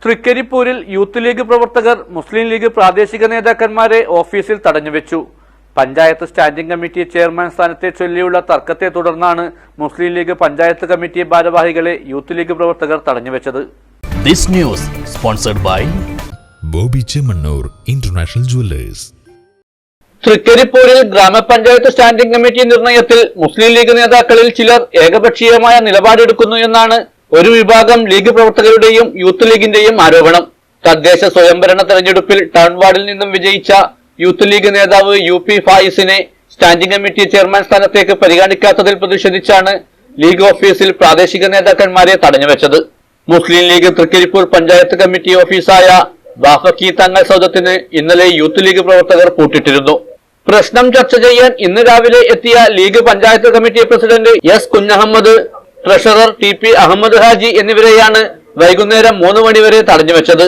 തൃക്കരിപ്പൂരിൽ youth League പ്രവർത്തകർ മുസ്ലിം league പ്രാദേശിക നേതാക്കന്മാരെ ഓഫീസിൽ തടഞ്ഞുവെച്ചു. പഞ്ചായത്ത് സ്റ്റാൻഡിംഗ് കമ്മിറ്റി ചെയർമാൻ സ്ഥാനത്തെ ചൊല്ലിയുള്ള തർക്കത്തെ തുടർന്നാണ് മുസ്ലിം ലീഗ് പഞ്ചായത്ത് കമ്മിറ്റി ഭാരവാഹികളെ യൂത്ത് ലീഗ് പ്രവർത്തകർ തടഞ്ഞുവെച്ചത്. This news sponsored by Bobby Chemmanur International Jewellers. തൃക്കരിപ്പൂരിൽ ഗ്രാമപഞ്ചായത്ത് സ്റ്റാൻഡിംഗ് കമ്മിറ്റി നിർണയത്തിൽ മുസ്ലിം ലീഗ് നേതാക്കളിൽ ചിലർ ഏകപക്ഷീയമായ നിലപാടെടുക്കുന്നു എന്നാണ് ഒരു വിഭാഗം ലീഗ് പ്രവർത്തകരുടെയും യൂത്ത് ലീഗിന്റെയും ആരോപണം. തദ്ദേശ സ്വയംഭരണ തെരഞ്ഞെടുപ്പിൽ ടൗൺ വാർഡിൽ നിന്നും വിജയിച്ച യൂത്ത് ലീഗ് നേതാവ് UP ഫായിസിനെ സ്റ്റാൻഡിംഗ് കമ്മിറ്റി ചെയർമാൻ സ്ഥാനത്തേക്ക് പരിഗണിക്കാത്തതിൽ പ്രതിഷേധിച്ചാണ് ലീഗ് ഓഫീസിൽ പ്രാദേശിക നേതാക്കന്മാരെ തടഞ്ഞുവെച്ചത്. മുസ്ലിം ലീഗ് തൃക്കരിപ്പൂർ പഞ്ചായത്ത് കമ്മിറ്റി ഓഫീസായ ബാഫക്കി തങ്ങൾ സൗധത്തിന് ഇന്നലെ യൂത്ത് ലീഗ് പ്രവർത്തകർ പൂട്ടിട്ടിരുന്നു. പ്രശ്നം ചർച്ച ചെയ്യാൻ ഇന്ന് രാവിലെ എത്തിയ league panchayat committee president S Kunhammad, treasurer TP Ahammed Haji എന്നിവരെയാണ് വൈകുന്നേരം 3 മണിവരെ തടഞ്ഞുവെച്ചത്.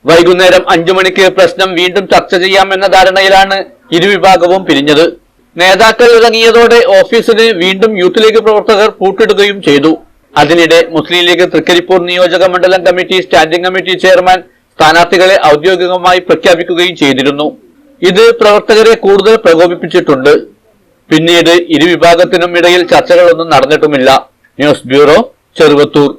വൈകുന്നേരം 5 മണിക്ക് പ്രശ്നം വീണ്ടും ചർച്ച ചെയ്യാമെന്ന ധാരണയിലാണ് ഇരുവിഭാഗവും പിരിഞ്ഞത്. നേതാക്കൾ ഇറങ്ങിയതോടെ ഓഫീസിന് വീണ്ടും യൂത്ത് ലീഗ് പ്രവർത്തകർ പൂട്ടിടുകയും ചെയ്തു. അതിനിടെ മുസ്ലിം ലീഗ് തൃക്കരിപ്പൂർ നിയോജക മണ്ഡലം കമ്മിറ്റി സ്റ്റാൻഡിംഗ് കമ്മിറ്റി ചെയർമാൻ സ്ഥാനാർത്ഥികളെ ഔദ്യോഗികമായി പ്രഖ്യാപിക്കുകയും ചെയ്തിരുന്നു. ഇത് പ്രവർത്തകരെ കൂടുതൽ പ്രകോപിപ്പിച്ചിട്ടുണ്ട്. പിന്നീട് ഇരുവിഭാഗത്തിനും ഇടയിൽ ചർച്ചകളൊന്നും നടന്നിട്ടുമില്ല. News bureau, Cheruvathur.